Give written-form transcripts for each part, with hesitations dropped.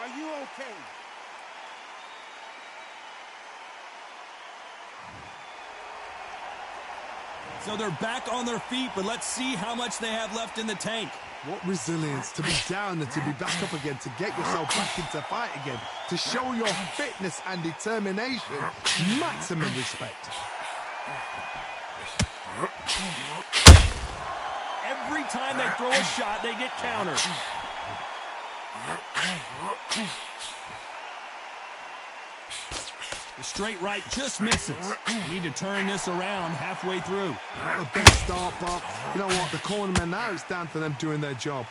Are you okay? So they're back on their feet, but let's see how much they have left in the tank. What resilience to be down and to be back up again, to get yourself back into fight again, to show your fitness and determination. Maximum respect. Every time they throw a shot, they get countered. The straight right just misses. Need to turn this around halfway through. Not the best start, but you know what? The cornermen now, it's down to them doing their job.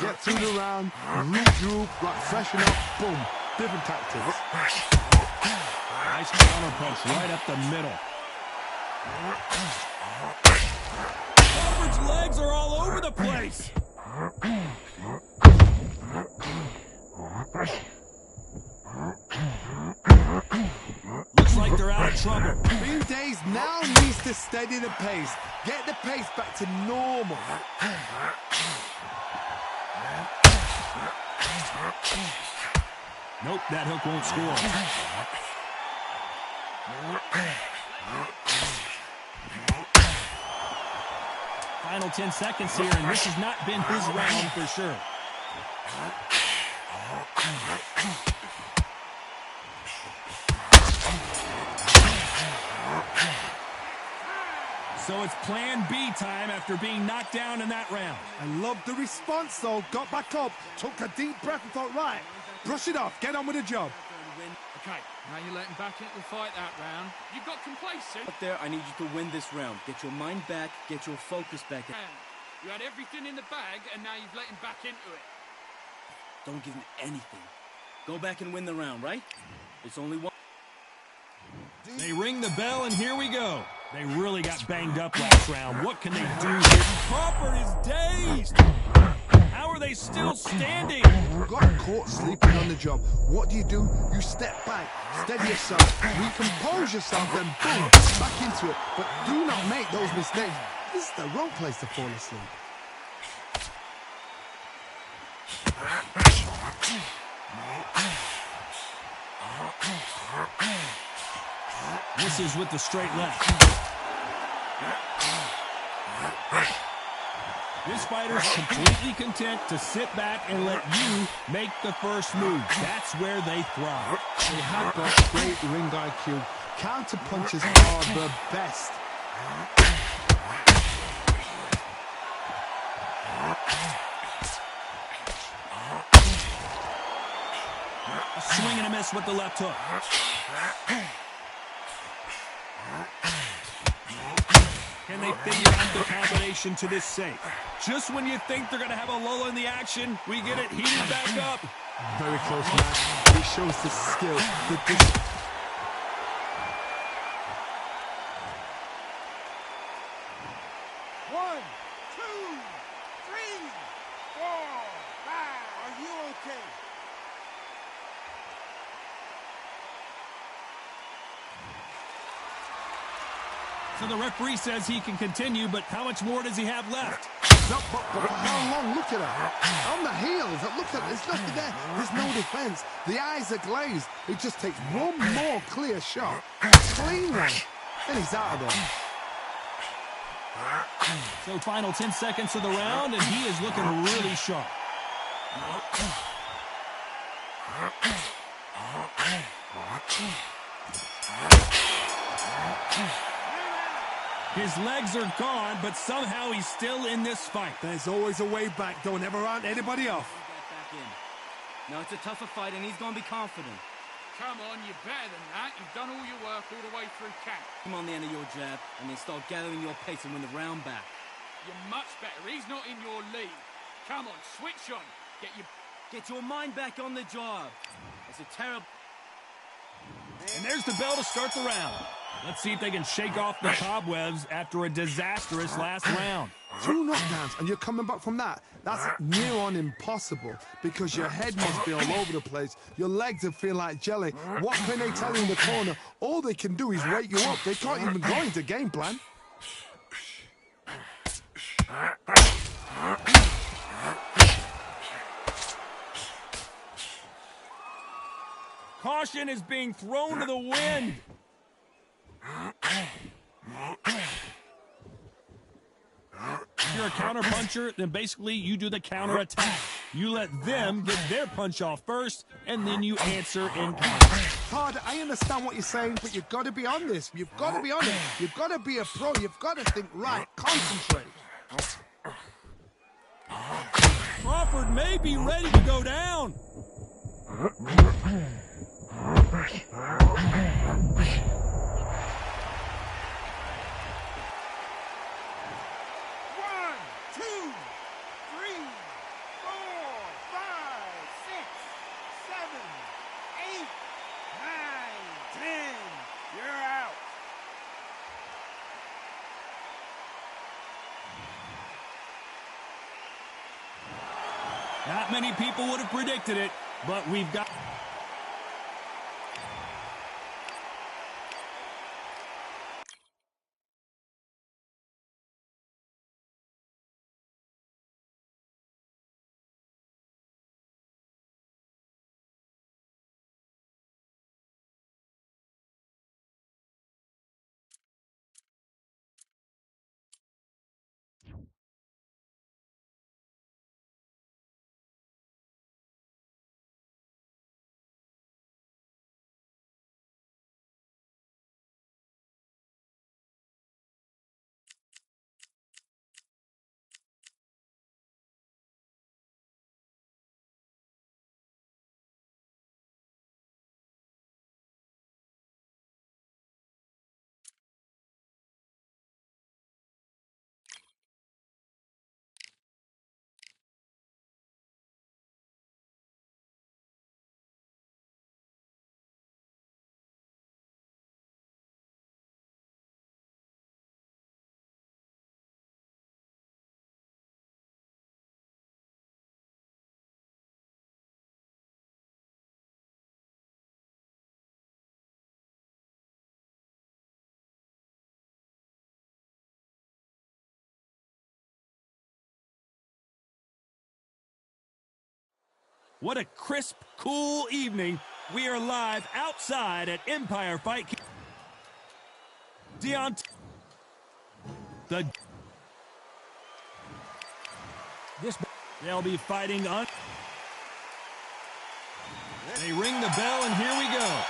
Get through the round, regroup, like freshen up, boom. Different tactics. Nice counter punch right up the middle. Average legs are all over the place. Looks like they're out of trouble. Green Days now needs to steady the pace. Get the pace back to normal. Nope, that hook won't score. Final 10 seconds here, and this has not been his round for sure. So it's plan B time after being knocked down in that round. I love the response, though. Got back up, took a deep breath and thought, right, brush it off, get on with the job. Okay, now you're letting back into the fight that round. You got complacent. Up there, I need you to win this round. Get your mind back, get your focus back. You had everything in the bag, and now you've let him back into it. Don't give him anything. Go back and win the round, right? It's only one. They ring the bell, and here we go. They really got banged up last round. What can they do here? Crawford is dazed. How are they still standing? Got caught sleeping on the job. What do? You step back, steady yourself, recompose yourself, then boom, back into it. But do not make those mistakes. This is the wrong place to fall asleep. Misses with the straight left. This fighter's completely content to sit back and let you make the first move. That's where they thrive. They have got great ring IQ. Counter punches are the best. A swing and a miss with the left hook. Can they figure out the combination to this safe? Just when you think they're going to have a lull in the action, we get it heated back up. Very close match. It shows the skill, the discipline. One, two, three, four, five. Are you okay? So the referee says he can continue, but how much more does he have left? No, but how long? Look at her. On the heels. Look at it. There's nothing there. There's no defense. The eyes are glazed. It just takes one more clear shot. A clean one. Then he's out of there. So final 10 seconds of the round, and he is looking really sharp. His legs are gone, but somehow he's still in this fight. There's always a way back. Don't ever round anybody off. Back in. Now it's a tougher fight, and he's going to be confident. Come on, you're better than that. You've done all your work all the way through camp. Come on the end of your jab, and then start gathering your pace and win the round back. You're much better. He's not in your league. Come on, switch on. Get your mind back on the job. It's a terrible... And there's the bell to start the round. Let's see if they can shake off the cobwebs after a disastrous last round. 2 knockdowns, and you're coming back from that. That's near on impossible, because your head must be all over the place. Your legs will feel like jelly. What can they tell you in the corner? All they can do is wake you up. They can't even go into game plan. Caution is being thrown to the wind. If you're a counter puncher, then basically you do the counter attack. You let them get their punch off first, and then you answer in kind. Todd, I understand what you're saying, but you've got to be on this. You've got to be on it. You've got to be a pro. You've got to think right. Concentrate. Crawford may be ready to go down. Not many people would have predicted it, but we've got... What a crisp, cool evening. We are live outside at Empire Fight. They'll be fighting on. They ring the bell, and here we go.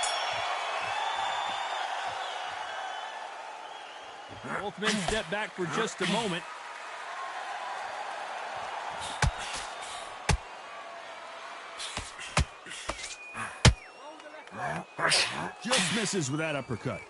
Both men step back for just a moment. Just misses with that uppercut.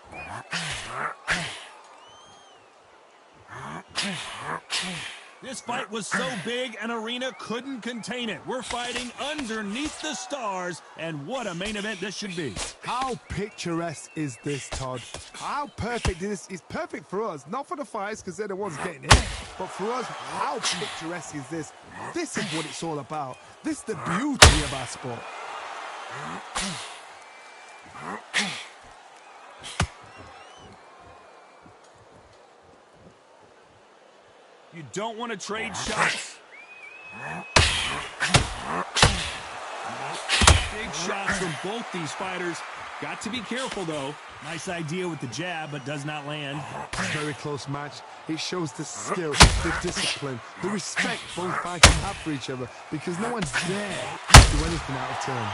This fight was so big, an arena couldn't contain it. We're fighting underneath the stars, and what a main event this should be. How picturesque is this, Todd? How perfect is this? It's perfect for us, not for the fighters because they're the ones getting hit, but for us, how picturesque is this? This is what it's all about. This is the beauty of our sport. You don't want to trade shots. Big shots from both these fighters. Got to be careful, though. Nice idea with the jab, but does not land. Very close match. It shows the skill, the discipline, the respect both fighters have for each other because no one's there to do anything out of turn.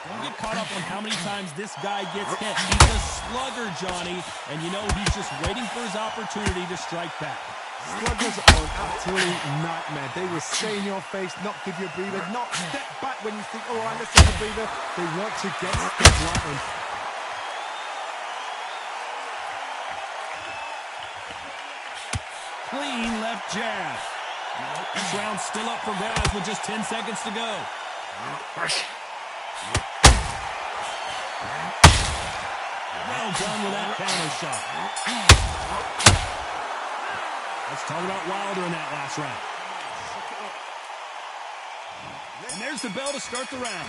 Don't get caught up on how many times this guy gets hit. He's a slugger, Johnny, and you know he's just waiting for his opportunity to strike back. Sluggers are an absolute nightmare. They will stay in your face, not give you a breather, not step back when you think, all right, let's take a breather. They want to get stuck right in. Clean left jab. This round's still up for grabs with just 10 seconds to go. Well done with that counter shot. Let's talk about Wilder in that last round. And there's the bell to start the round.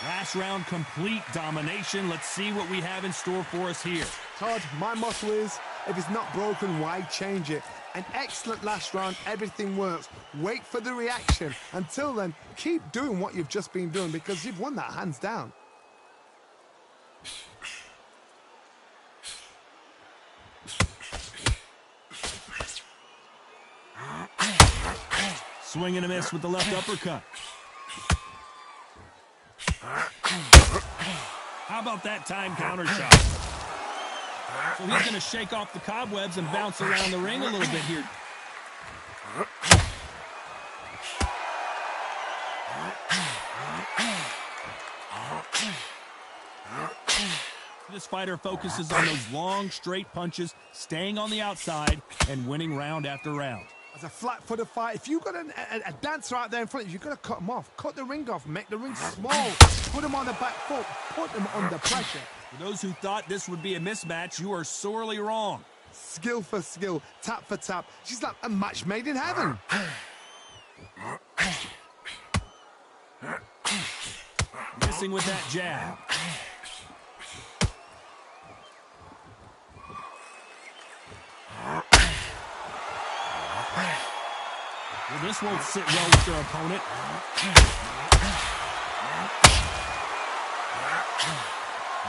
Last round, complete domination. Let's see what we have in store for us here. Todd, my motto is If it's not broken, why change it? An excellent last round, everything works. Wait for the reaction. Until then, keep doing what you've just been doing because you've won that hands down. Swing and a miss with the left uppercut. How about that time counter shot? So he's going to shake off the cobwebs and bounce around the ring a little bit here. This fighter focuses on those long, straight punches, staying on the outside, and winning round after round. As a flat-footed fight, if you've got a dancer out there in front of you, you've got to cut them off. Cut the ring off, make the ring small. Put them on the back foot, put them under pressure. For those who thought this would be a mismatch, you are sorely wrong. Skill for skill, tap for tap. She's like a match made in heaven. Missing with that jab. Well, this won't sit well with your opponent.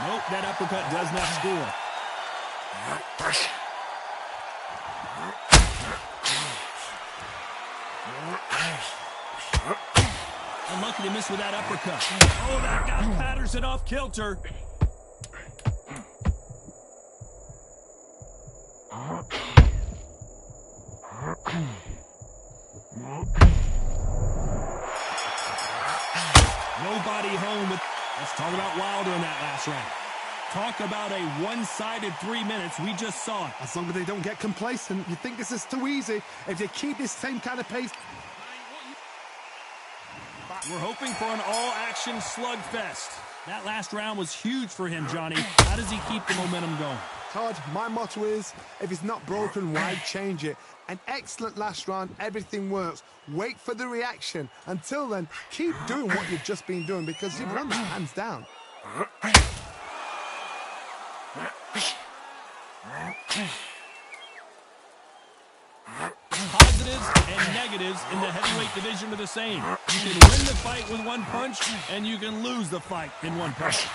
Nope, that uppercut does not score. Unlucky to miss with that uppercut. Oh, that got Patterson off kilter. Nobody home with... Let's talk about Wilder in that last round. Talk about a one-sided 3 minutes. We just saw it. As long as they don't get complacent, you think this is too easy. If they keep this same kind of pace... We're hoping for an all-action slugfest. That last round was huge for him, Johnny. How does he keep the momentum going? Todd, my motto is, if it's not broken, why change it? An excellent last round, everything works. Wait for the reaction. Until then, keep doing what you've just been doing because you've won that hands down. Positives and negatives in the heavyweight division are the same. You can win the fight with one punch, and you can lose the fight in one punch.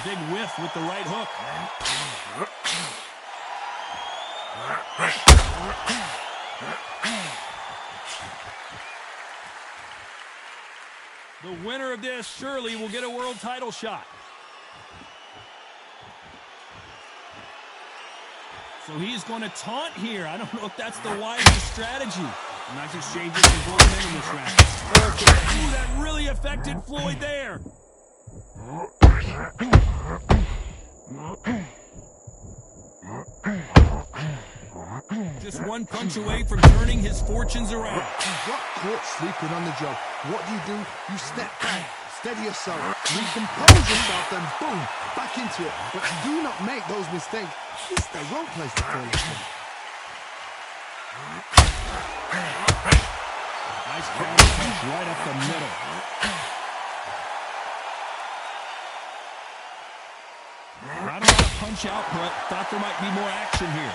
Big whiff with the right hook. The winner of this surely will get a world title shot. So he's going to taunt here. I don't know if that's the wisest strategy. Nice exchanges from both men in this round. Ooh, that really affected Floyd there. Just one punch away from turning his fortunes around. You got caught sleeping on the job. What do? You step back, steady yourself, recompose yourself, then boom, back into it. But do not make those mistakes. This is the wrong place to turn this thing. Nice counter punch right up the middle. Not a lot of punch output. Thought there might be more action here.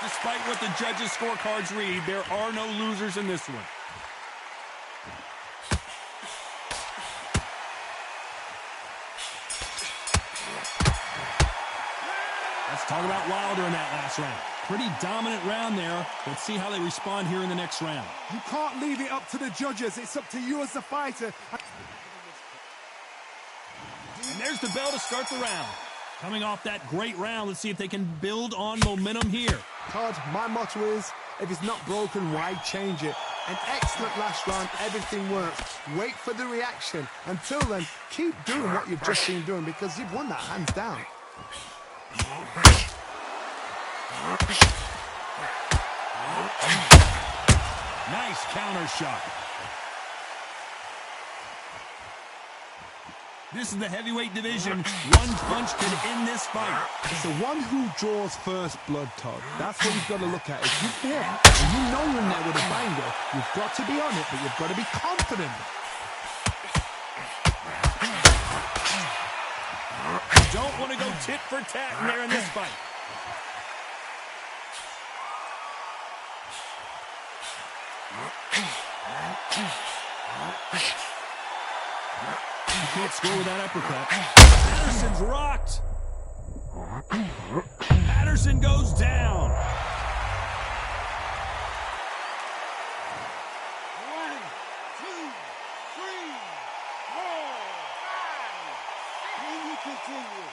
Despite what the judges' scorecards read, there are no losers in this one. Let's talk about Wilder in that last round. Pretty dominant round there. Let's see how they respond here in the next round. You can't leave it up to the judges. It's up to you as the fighter. And there's the bell to start the round. Coming off that great round, let's see if they can build on momentum here. Todd, my motto is, if it's not broken, why change it? An excellent last round, everything works. Wait for the reaction. Until then, keep doing what you've just been doing because you've won that hands down. Nice counter shot. This is the heavyweight division. One punch could end this fight. It's the one who draws first blood, Todd. That's what you've got to look at. If you've hit and you know you're in there with a banger, you've got to be on it, but you've got to be confident. Don't want to go tit for tat in there in this fight. You can't score with that uppercut. Patterson's rocked. Patterson goes down. 1, 2, 3, 4, 5. Can you continue?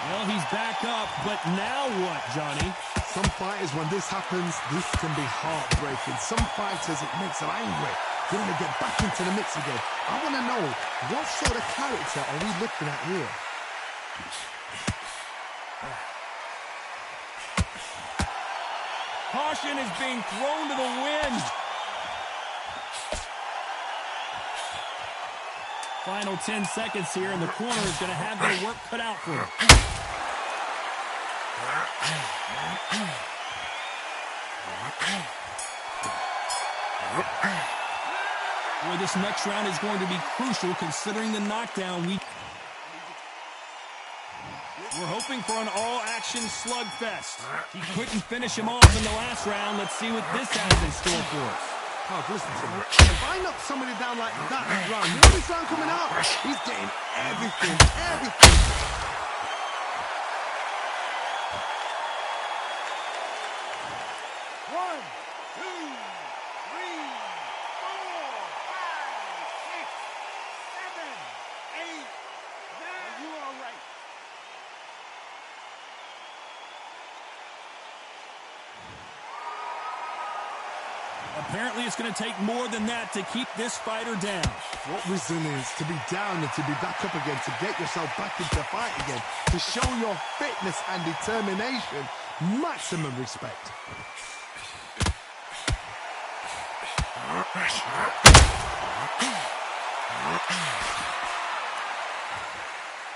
Well, he's back up, but now what, Johnny? Some fighters, when this happens, this can be heartbreaking. Some fighters, it makes them angry. They want to get back into the mix again. I want to know, what sort of character are we looking at here? Caution is being thrown to the wind. Final 10 seconds here, and the corner is going to have their work cut out for them. Boy, this next round is going to be crucial considering the knockdown. We're hoping for an all-action slugfest. He couldn't finish him off in the last round. Let's see what this has in store for us. Oh, listen to me. If I knock somebody down like that round, you know this round coming out? He's getting everything, everything. One, two, three, 4, 5, 6, 7, 8, 9. Are you all right? Apparently, it's going to take more than that to keep this fighter down. What resilience to be down and to be back up again, to get yourself back into the fight again, to show your fitness and determination. Maximum respect.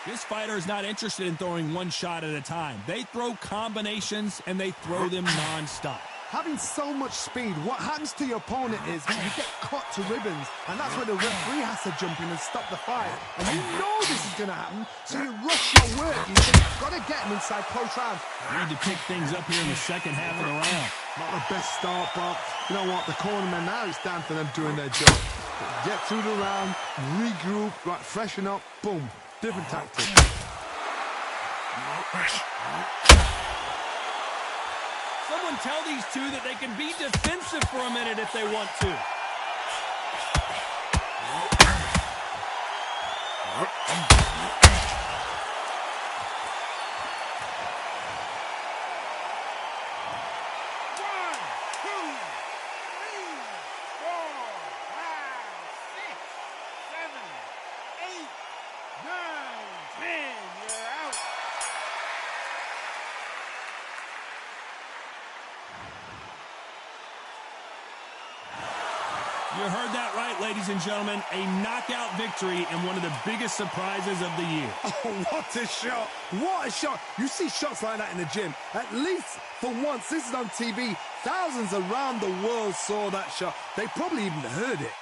This fighter is not interested in throwing one shot at a time. They throw combinations, and they throw them non-stop. Having so much speed, what happens to your opponent is you get cut to ribbons, and that's where the referee has to jump in and stop the fight. And you know this is going to happen, so you rush your work. You think, I've got to get him inside close round. Need to pick things up here in the second half of the round. Not the best start, but you know what? The cornermen now, it's down to them doing their job. Get through the round, regroup, right, freshen up, boom. Different tactic. Someone tell these two that they can be defensive for a minute if they want to. You heard that right, ladies and gentlemen. A knockout victory and one of the biggest surprises of the year. Oh, what a shot. What a shot. You see shots like that in the gym. At least for once, this is on TV. Thousands around the world saw that shot. They probably even heard it.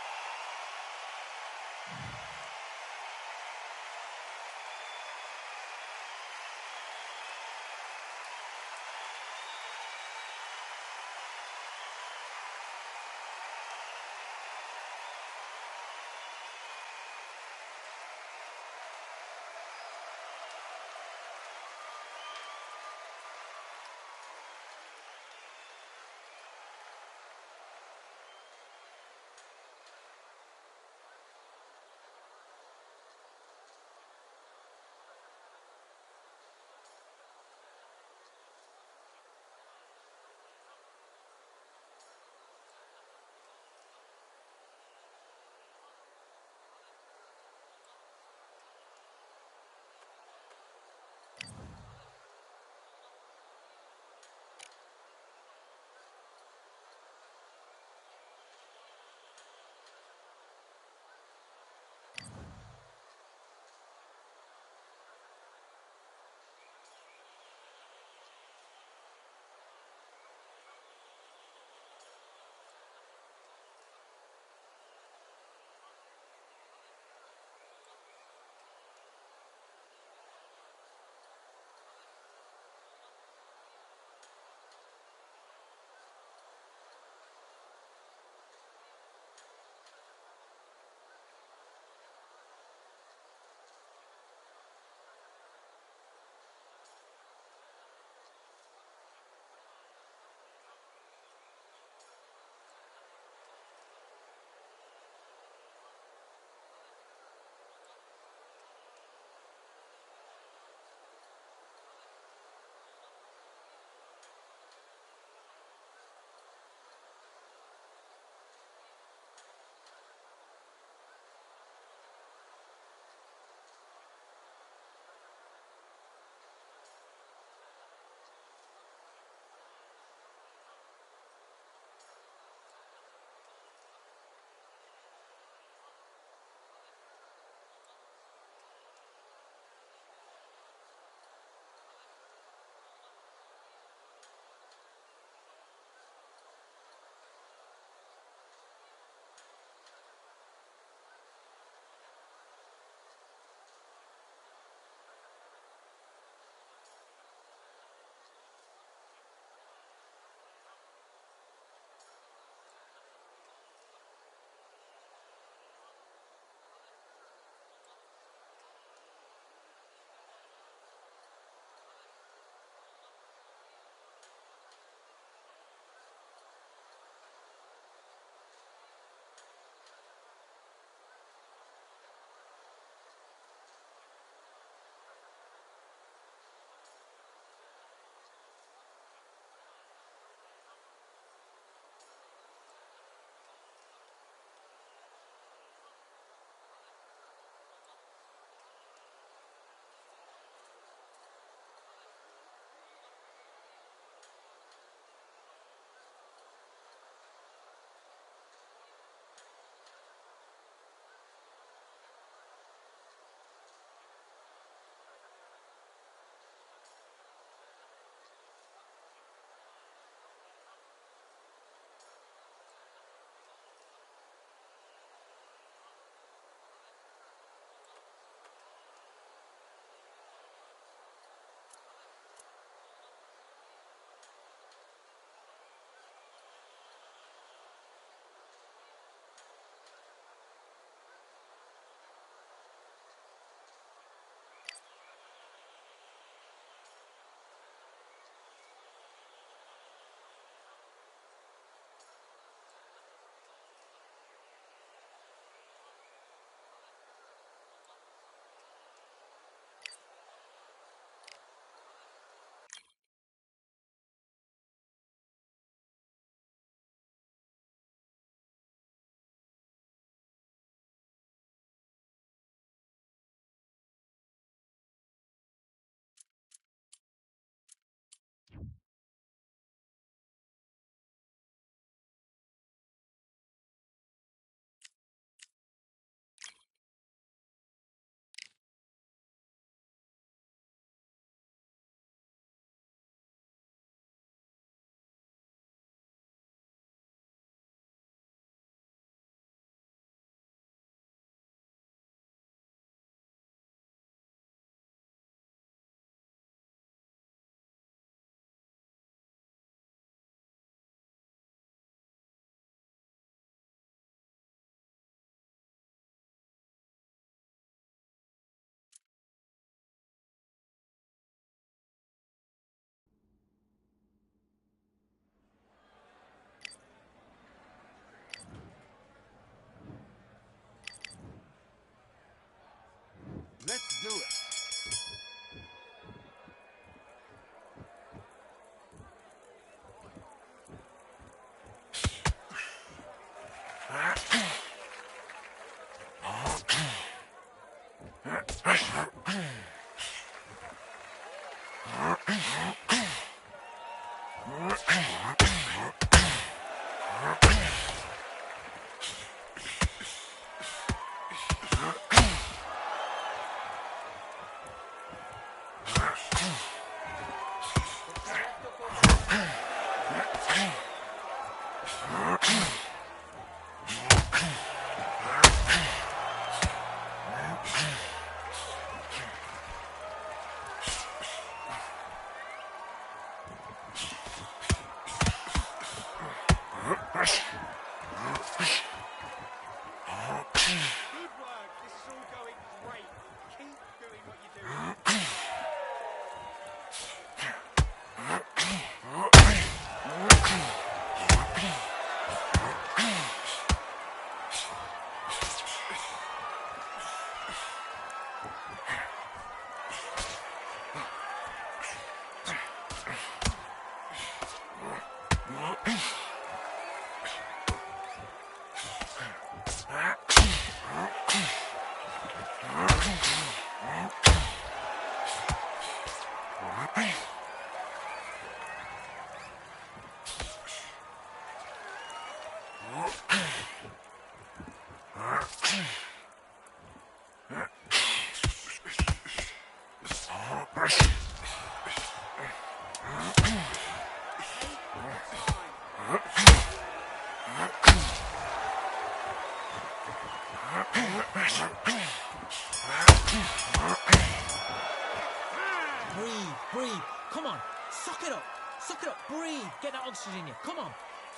Breathe, breathe. Come on. Suck it up. Suck it up. Breathe. Get that oxygen in you. Come on.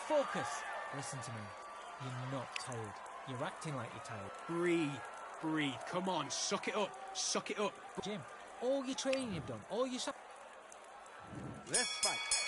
Focus. Listen to me. You're not tired. You're acting like you're tired. Breathe, breathe. Come on, suck it up. Suck it up. Jim, all your training you've done, all your... Let's fight.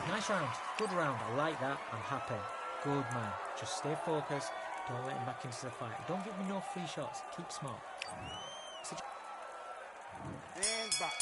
Nice round. Good round. I like that. I'm happy. Good man. Just stay focused. Don't let him back into the fight. Don't give me no free shots. Keep smart. And back.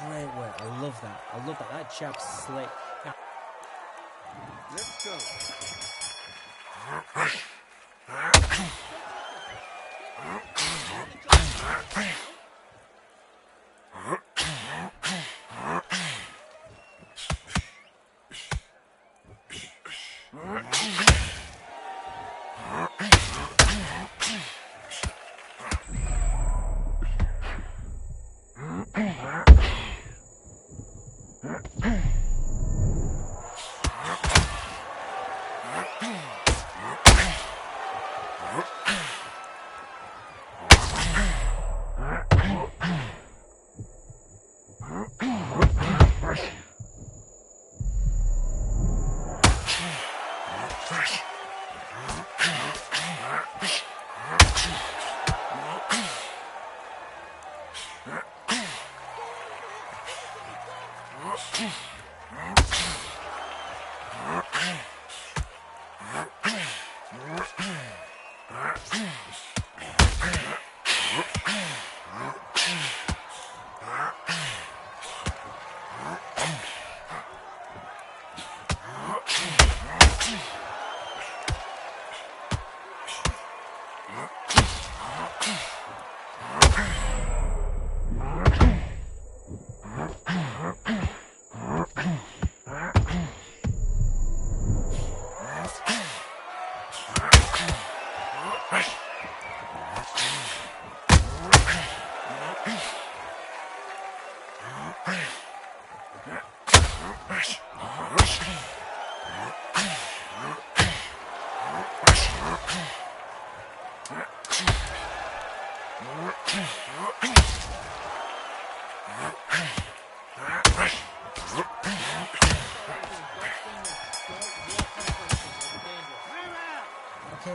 Great work. I love that. I love that. That jab's slick. Now, Let's go. Okay,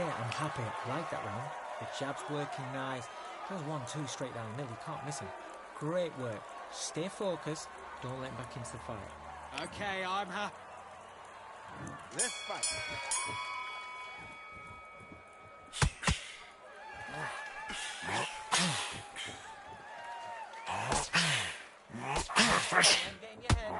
I'm happy. I like that round. The jab's working nice. There's 1-2 straight down the middle. You can't miss him. Great work. Stay focused. Don't let him back into the fight. Okay, I'm happy. Let's fight. Get in your head.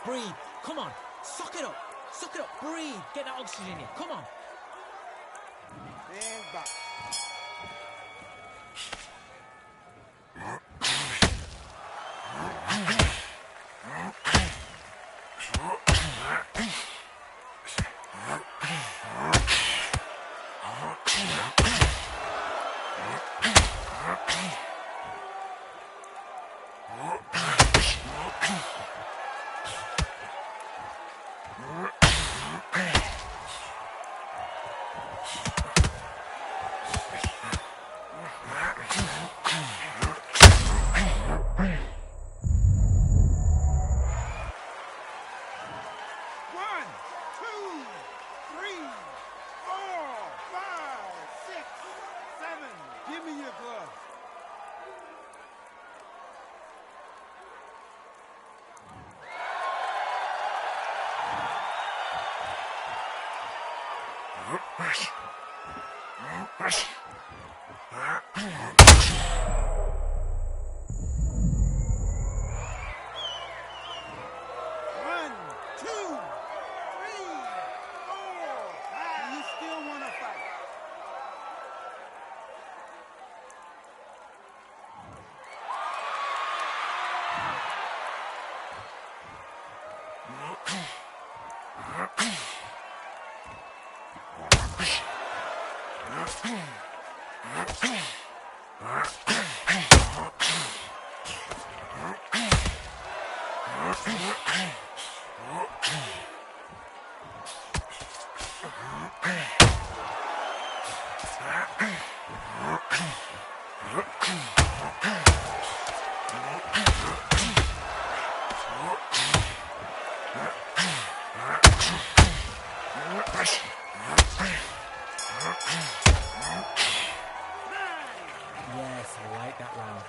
Breathe. Come on. Suck it up. Breathe. Get that oxygen in you. Come on. And back.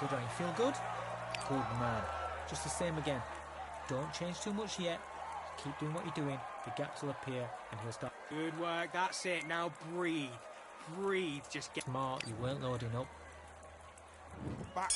Good, Ryan. Feel good? Good man. Just the same again. Don't change too much yet. Keep doing what you're doing. The gaps will appear and he'll start. Good work, that's it. Now breathe. Breathe, just get Smart, you weren't loading up. Back.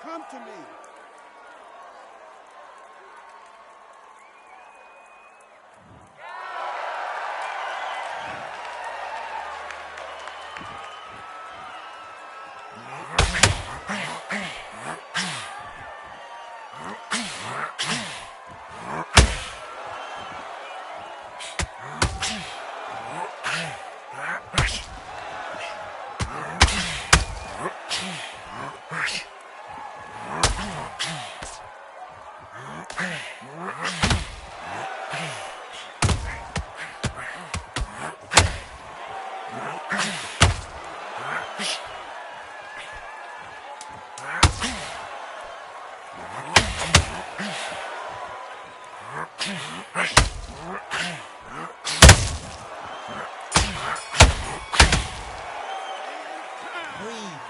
Come to me.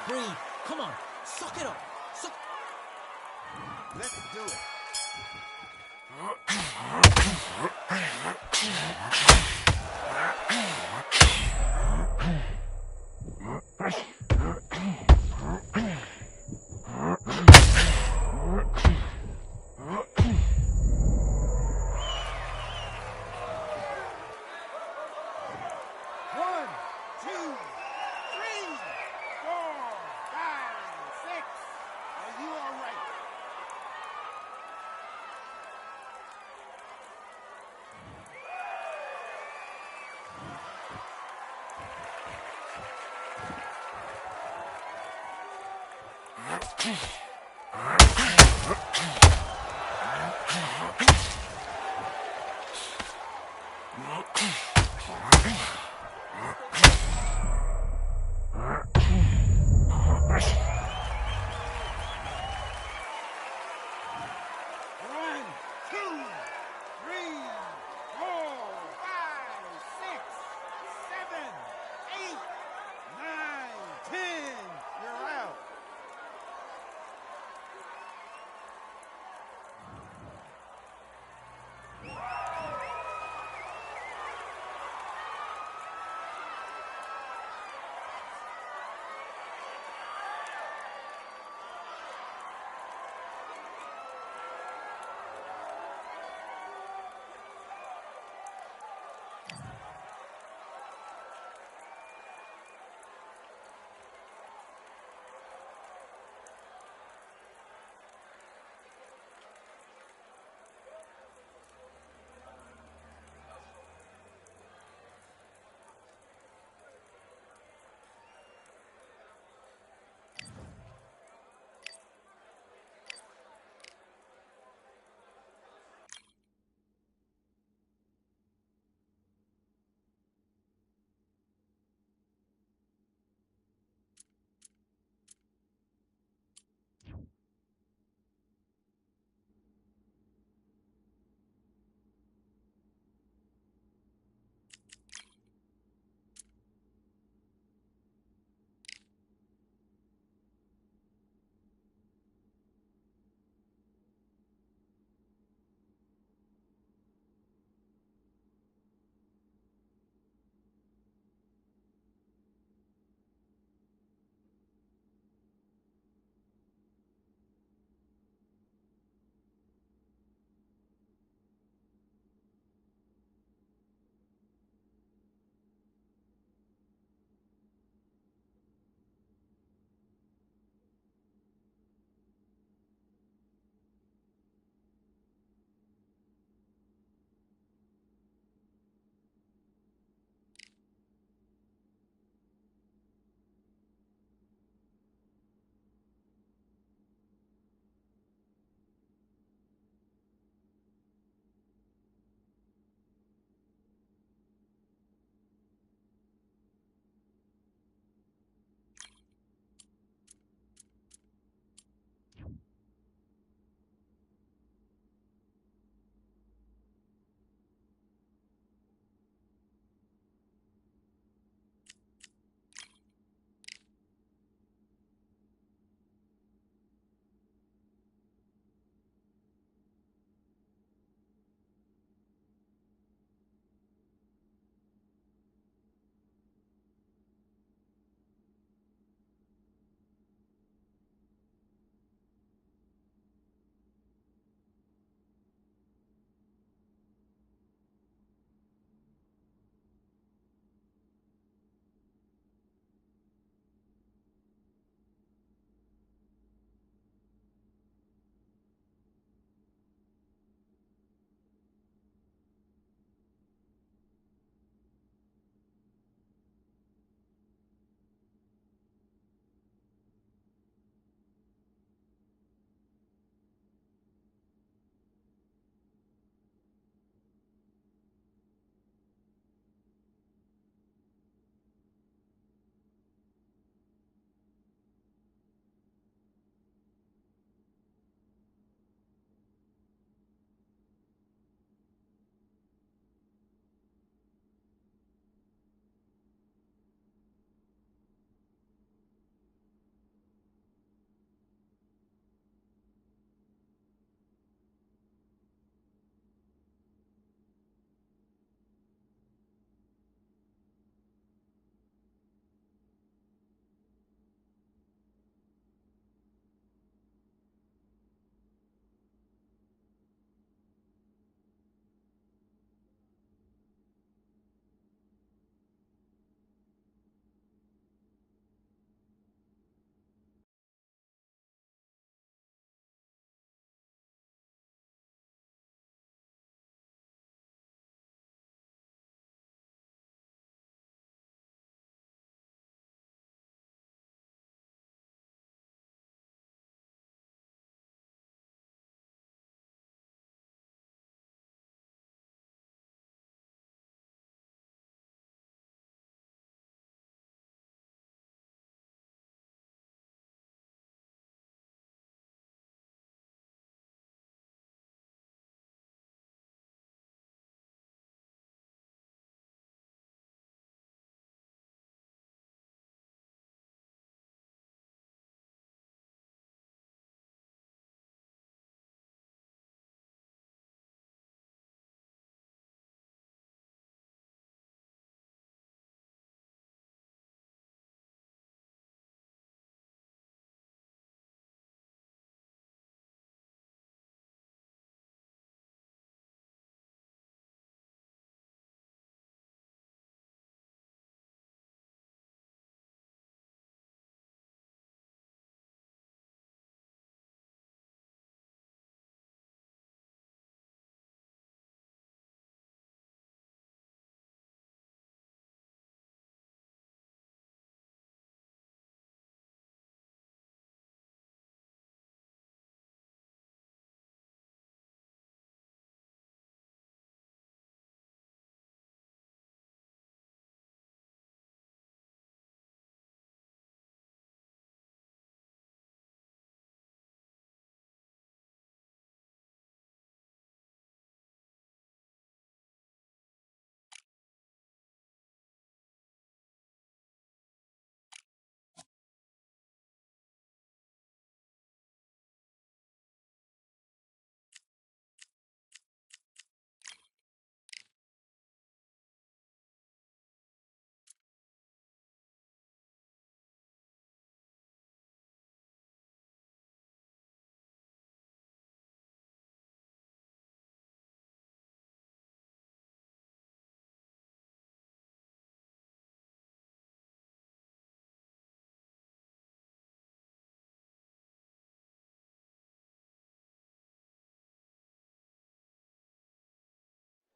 Breathe. Come on. Suck it up. Let's do it.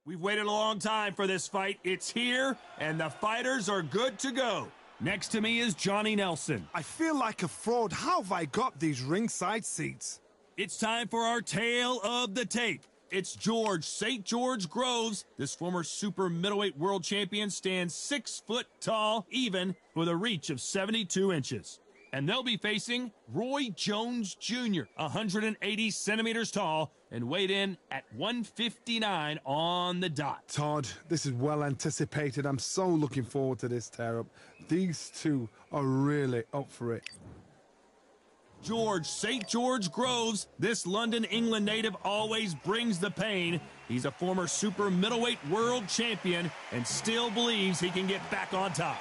We've waited a long time for this fight. It's here, and the fighters are good to go. Next to me is Johnny Nelson. I feel like a fraud. How have I got these ringside seats? It's time for our tale of the tape. It's George St. George Groves. This former super middleweight world champion stands 6 foot tall, even with a reach of 72 inches. And they'll be facing Roy Jones Jr., 180 centimeters tall, and weighed in at 159 on the dot. Todd, this is well anticipated. I'm so looking forward to this tear-up. These two are really up for it. George St. George Groves, this London, England native always brings the pain. He's a former super middleweight world champion and still believes he can get back on top.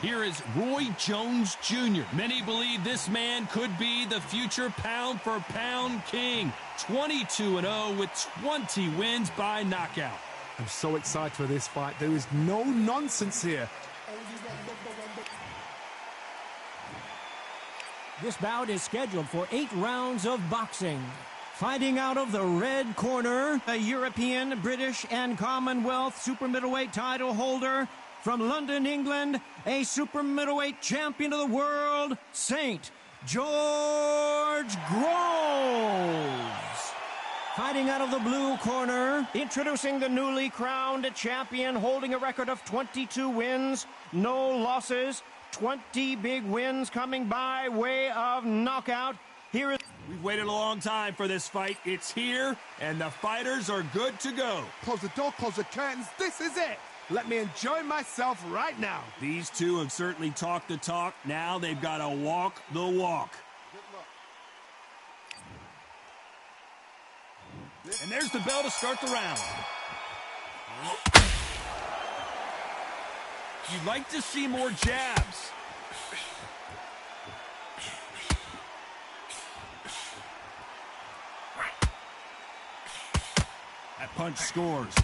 Here is Roy Jones Jr. Many believe this man could be the future pound-for-pound king. 22-0 with 20 wins by knockout. I'm so excited for this fight. There is no nonsense here. This bout is scheduled for 8 rounds of boxing. Fighting out of the red corner, a European, British, and Commonwealth super middleweight title holder from London, England, a super middleweight champion of the world, St. George Groves. Fighting out of the blue corner, introducing the newly crowned champion, holding a record of 22 wins, no losses, 20 big wins coming by way of knockout. Here is... We've waited a long time for this fight. It's here, and the fighters are good to go. Close the door, close the curtains. This is it. Let me enjoy myself right now. These two have certainly talked the talk. Now they've got to walk the walk. And there's the bell to start the round. You'd like to see more jabs. That punch scores.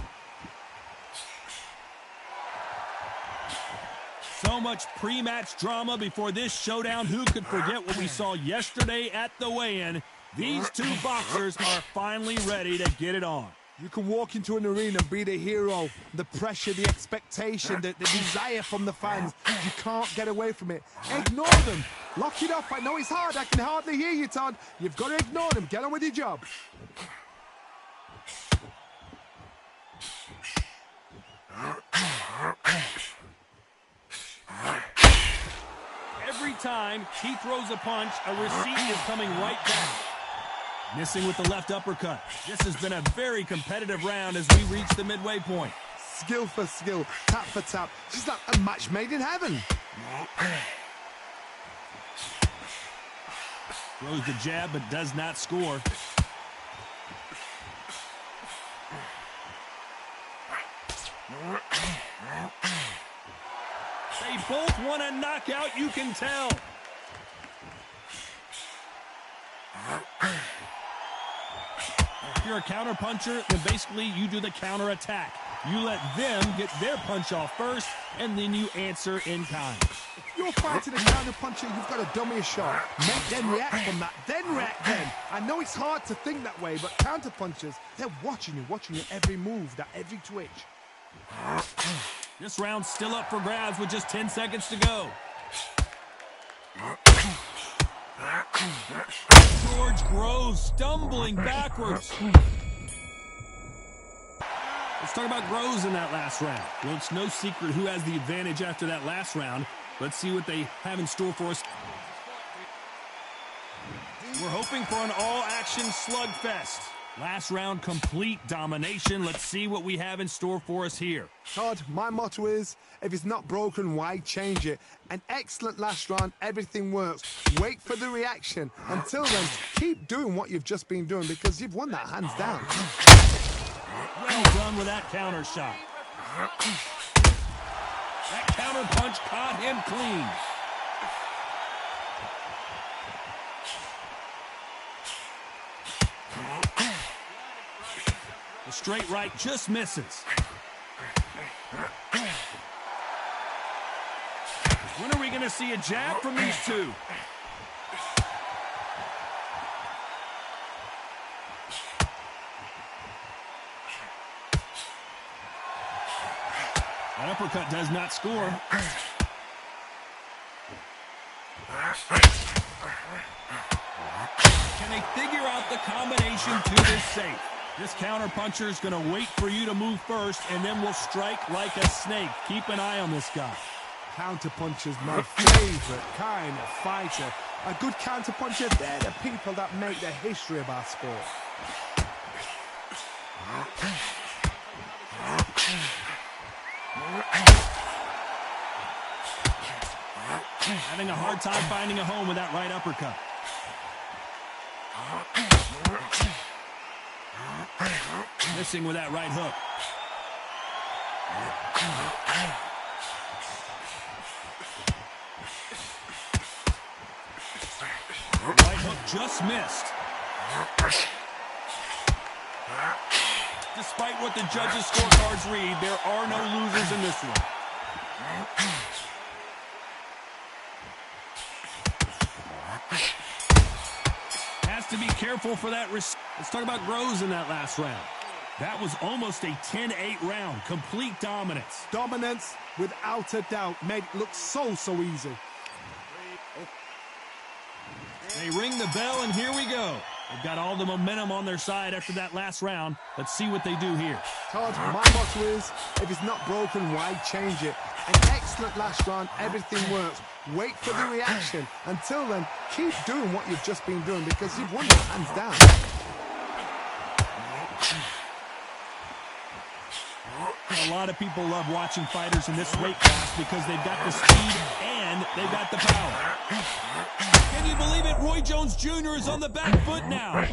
So much pre-match drama before this showdown. Who could forget what we saw yesterday at the weigh-in? These two boxers are finally ready to get it on. You can walk into an arena and be the hero. The pressure, the expectation, the desire from the fans. You can't get away from it. Ignore them. Lock it up. I know it's hard. I can hardly hear you, Todd. You've got to ignore them. Get on with your job. Every time he throws a punch, a receipt is coming right back. Missing with the left uppercut. This has been a very competitive round as we reach the midway point. Skill for skill, tap for tap. Just like a match made in heaven. Throws the jab but does not score. They both want a knockout, you can tell. If you're a counter puncher, then basically you do the counter attack. You let them get their punch off first, and then you answer in kind. If you're fighting a counter puncher, you've got to dummy a shot. Make them react from that, then react then. I know it's hard to think that way, but counter punchers, they're watching you every move, that every twitch. This round's still up for grabs with just 10 seconds to go. George Groves stumbling backwards. Let's talk about Groves in that last round. Well, it's no secret who has the advantage after that last round. Let's see what they have in store for us. We're hoping for an all-action slugfest. Last round, complete domination. Let's see what we have in store for us here. Todd, my motto is, if it's not broken, why change it? An excellent last round, everything works. Wait for the reaction. Until then, keep doing what you've just been doing because you've won that hands down. Well done with that counter shot. That counter punch caught him clean. The straight right just misses. When are we going to see a jab from these two? That uppercut does not score. Can they figure out the combination to this safe? This counterpuncher is going to wait for you to move first, and then will strike like a snake. Keep an eye on this guy. Counterpuncher's my favorite kind of fighter. A good counterpuncher, they're the people that make the history of our sport. Having a hard time finding a home with that right uppercut. Missing with that right hook. Right hook just missed. Despite what the judges' scorecards read, there are no losers in this one. Has to be careful for that. Let's talk about Groves in that last round. That was almost a 10-8 round. Complete dominance. Dominance, without a doubt, made it look so easy. They ring the bell, and here we go. They've got all the momentum on their side after that last round. Let's see what they do here. Todd, my motto is, if it's not broken, why change it? An excellent last round, everything works. Wait for the reaction. Until then, keep doing what you've just been doing because you've won it hands down. A lot of people love watching fighters in this weight class because they've got the speed and they've got the power. Can you believe it? Roy Jones Jr. is on the back foot now.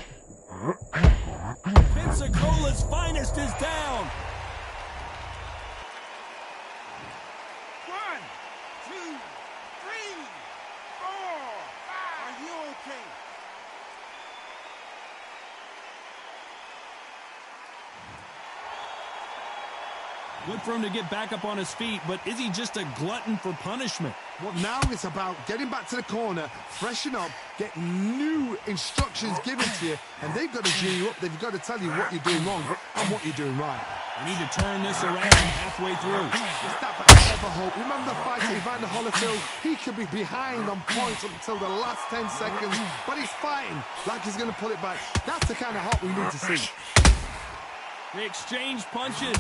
Pensacola's finest is down. 1, 2, 3, 4, 5. Are you okay? Good for him to get back up on his feet, but is he just a glutton for punishment? Well, now it's about getting back to the corner, freshen up, get new instructions given to you, and they've got to G you up. They've got to tell you what you're doing wrong and what you're doing right. We need to turn this around halfway through. It's that I ever hope. Remember the fight Evander Holyfield? He could be behind on points up until the last 10 seconds, but he's fighting like he's going to pull it back. That's the kind of hope we need to see. They exchange punches.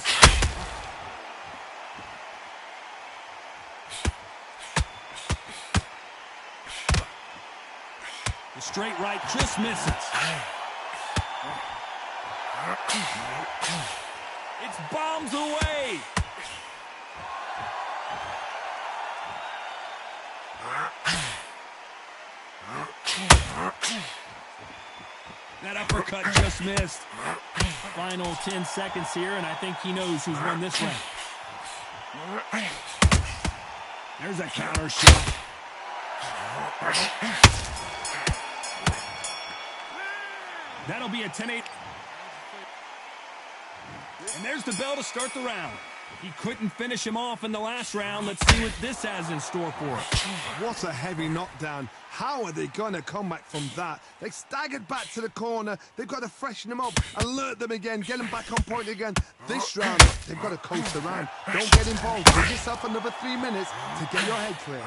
The straight right just misses. It's bombs away. That uppercut just missed. Final 10 seconds here, and I think he knows who's won this round. There's a counter shot. That'll be a 10-8. And there's the bell to start the round. He couldn't finish him off in the last round. Let's see what this has in store for us. What a heavy knockdown. How are they going to come back from that? They staggered back to the corner. They've got to freshen them up, alert them again, get them back on point again. This round, they've got to coast around. Don't get involved. Give yourself another 3 minutes to get your head clear.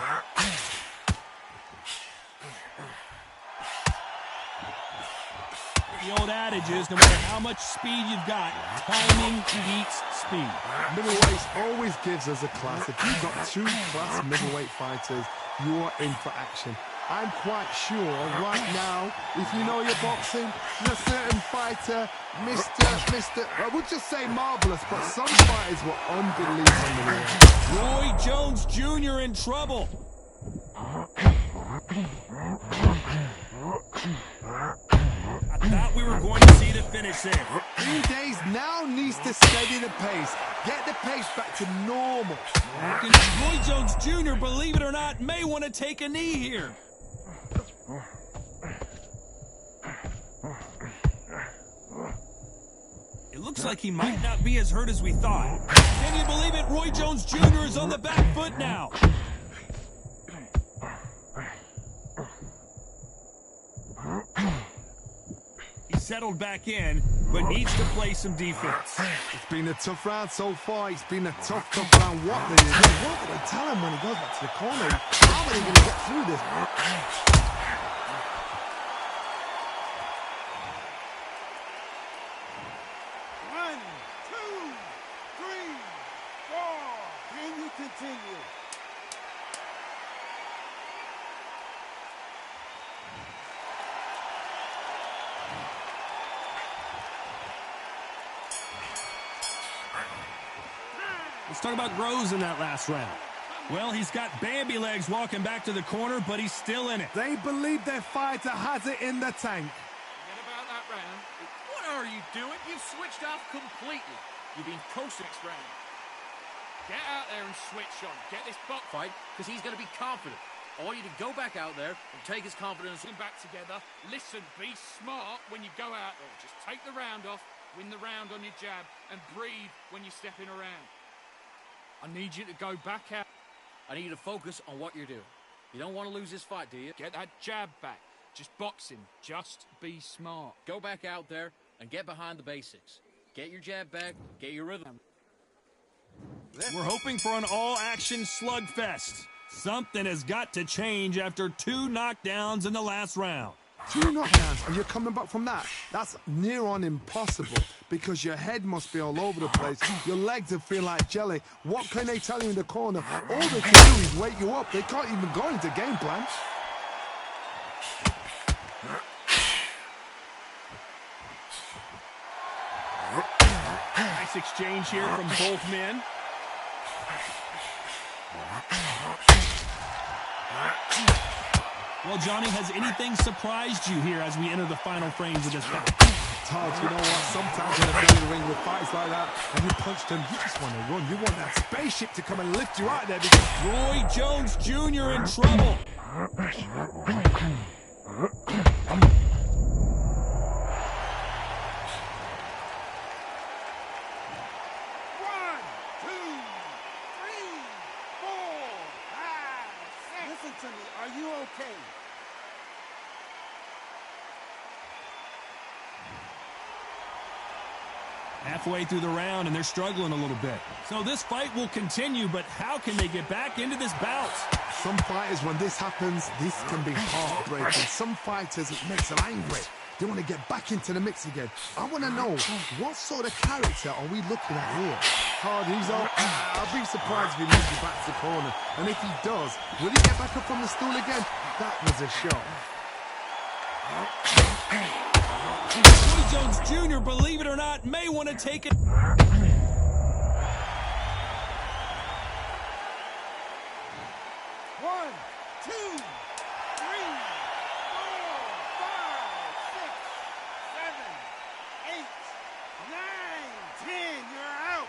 The old adage is, no matter how much speed you've got, timing beats speed. Middleweight always gives us a class. If you've got two class middleweight fighters, you're in for action. I'm quite sure right now, if you know your boxing, there's a certain fighter, Mr. I would just say marvelous, but some fighters were unbelievable. Roy Jones Jr. in trouble. I thought we were going to see the finish there. 3 days now needs to steady the pace. Get the pace back to normal. And Roy Jones Jr., believe it or not, may want to take a knee here. It looks like he might not be as hurt as we thought. Can you believe it? Roy Jones Jr. is on the back foot now. He's settled back in, but needs to play some defense. It's been a tough round so far. It's been a tough round. What do they tell him when he goes back to the corner? How are they going to get through this? One, two, three, four. Can you continue? Let's talk about Groves in that last round. Well, he's got Bambi legs walking back to the corner, but he's still in it. They believe their fighter has it in the tank. Forget about that round. What are you doing? You've switched off completely. You've been coasting next round. Get out there and switch on. Get this box Fight, because he's going to be confident. I want you to go back out there and take his confidence. back together. Listen, be smart when you go out there. Just take the round off, win the round on your jab, and breathe when you're stepping around. I need you to go back out. I need you to focus on what you're doing. You don't want to lose this fight, do you? Get that jab back. Just box him. Just be smart. Go back out there and get behind the basics. Get your jab back, get your rhythm. We're hoping for an all-action slugfest. Something has got to change after 2 knockdowns in the last round. 2 knockdowns and you're coming back from that. That's near on impossible because your head must be all over the place. Your legs will feel like jelly. What can they tell you in the corner? All they can do is wake you up. They can't even go into game plan. Nice exchange here from both men. Well, Johnny, has anything surprised you here as we enter the final frames of this fight? Todd, you know what? Sometimes when you're in the ring with fights like that and you punch them, you just want to run. You want that spaceship to come and lift you out of there because Roy Jones Jr. in trouble. One, two, three, four, five, six. Listen to me. Are you okay? Halfway through the round, and they're struggling a little bit. So this fight will continue, but how can they get back into this bout? some fighters, when this happens, this can be heartbreaking. Some fighters, it makes them angry. They want to get back into the mix again. I want to know, what sort of character are we looking at here? Hard, he's all, I'll be surprised if he moves you back to the corner. And if he does, will he get back up from the stool again? That was a shot. Roy Jones Jr., believe it or not, may want to take it. One, two, three, four, five, six, seven, eight, nine, 10. You're out.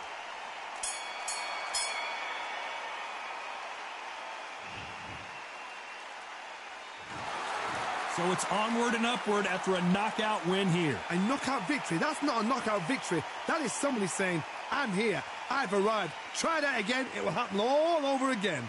So it's onward and upward after a knockout win here. A knockout victory? That's not a knockout victory. That is somebody saying, I'm here, I've arrived. Try that again, it will happen all over again.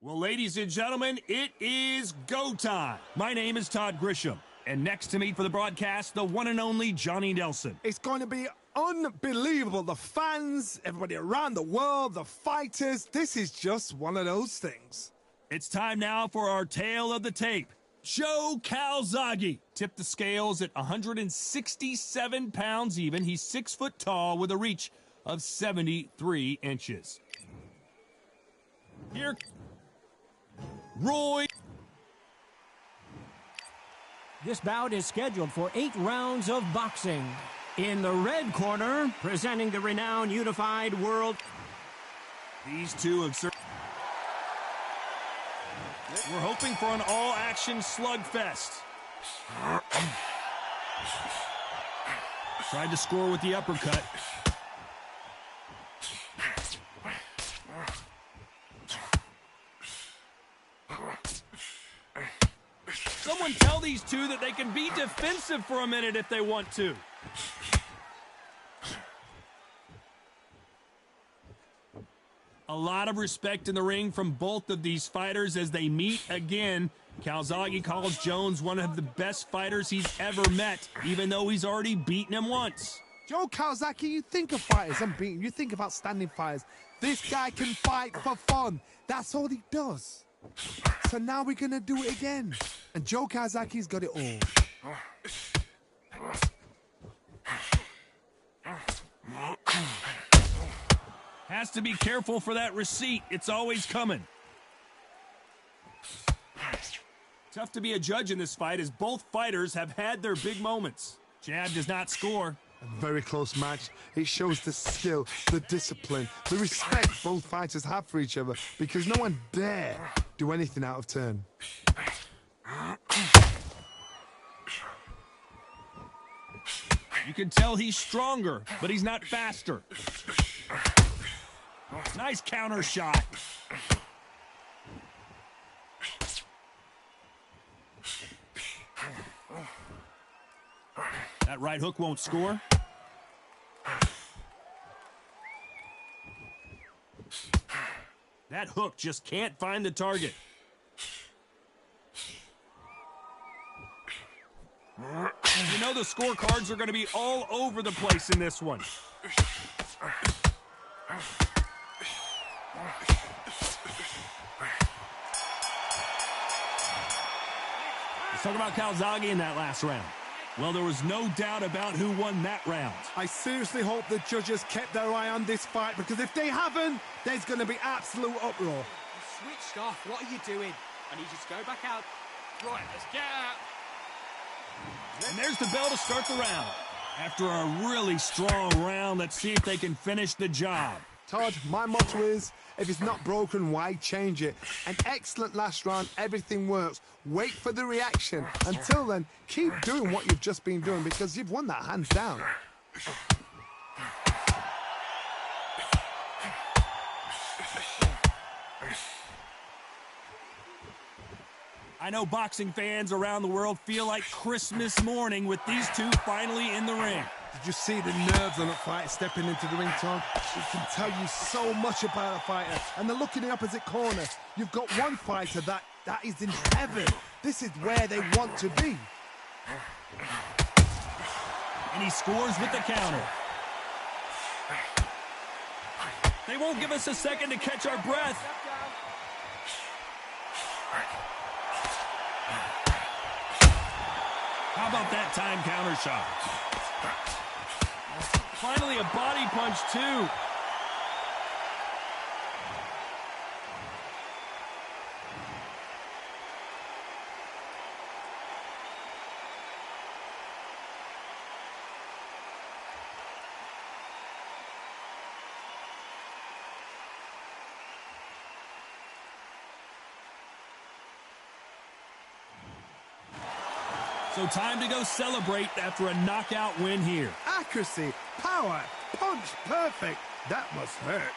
Well, ladies and gentlemen, it is go time. My name is Todd Grisham, and next to me for the broadcast, the one and only Johnny Nelson. It's going to be unbelievable. The fans, everybody around the world, the fighters. This is just one of those things. It's time now for our tale of the tape. Joe Calzaghe tipped the scales at 167 pounds even. He's 6 foot tall with a reach of 73 inches. Here, Roy. This bout is scheduled for 8 rounds of boxing. In the red corner, presenting the renowned unified world. These two have served. We're hoping for an all-action slugfest. Tried to score with the uppercut. Someone tell these two that they can be defensive for a minute if they want to. A lot of respect in the ring from both of these fighters as they meet again. Calzaghe calls Jones one of the best fighters he's ever met, even though he's already beaten him once. Joe Calzaghe, you think of fighters unbeaten. You think of outstanding fighters. This guy can fight for fun. That's all he does. So now we're going to do it again. And Joe Calzaghe's got it all. Has to be careful for that receipt. It's always coming. Tough to be a judge in this fight as both fighters have had their big moments. Jab does not score. A very close match. It shows the skill, the discipline, the respect both fighters have for each other because no one dare do anything out of turn. You can tell he's stronger, but he's not faster. Nice counter shot. That right hook won't score. That hook just can't find the target. You know the scorecards are going to be all over the place in this one. Let's talk about Calzaghe in that last round. Well, there was no doubt about who won that round. I seriously hope the judges kept their eye on this fight because if they haven't, there's going to be absolute uproar. You switched off. What are you doing? I need you to go back out. Right, let's get out. And there's the bell to start the round. After a really strong round, let's see if they can finish the job. Todd, my motto is, if it's not broken, why change it? An excellent last round, everything works. Wait for the reaction. Until then, keep doing what you've just been doing because you've won that hands down. I know boxing fans around the world feel like Christmas morning with these two finally in the ring. Did you see the nerves on a fight stepping into the ring, Tom? It can tell you so much about a fighter. And then look in the opposite corner. You've got one fighter that is in heaven. This is where they want to be. And he scores with the counter. They won't give us a second to catch our breath. How about that time counter shot? Finally a body punch, too. So time to go celebrate after a knockout win here. Accuracy, power, punch, perfect. That must hurt.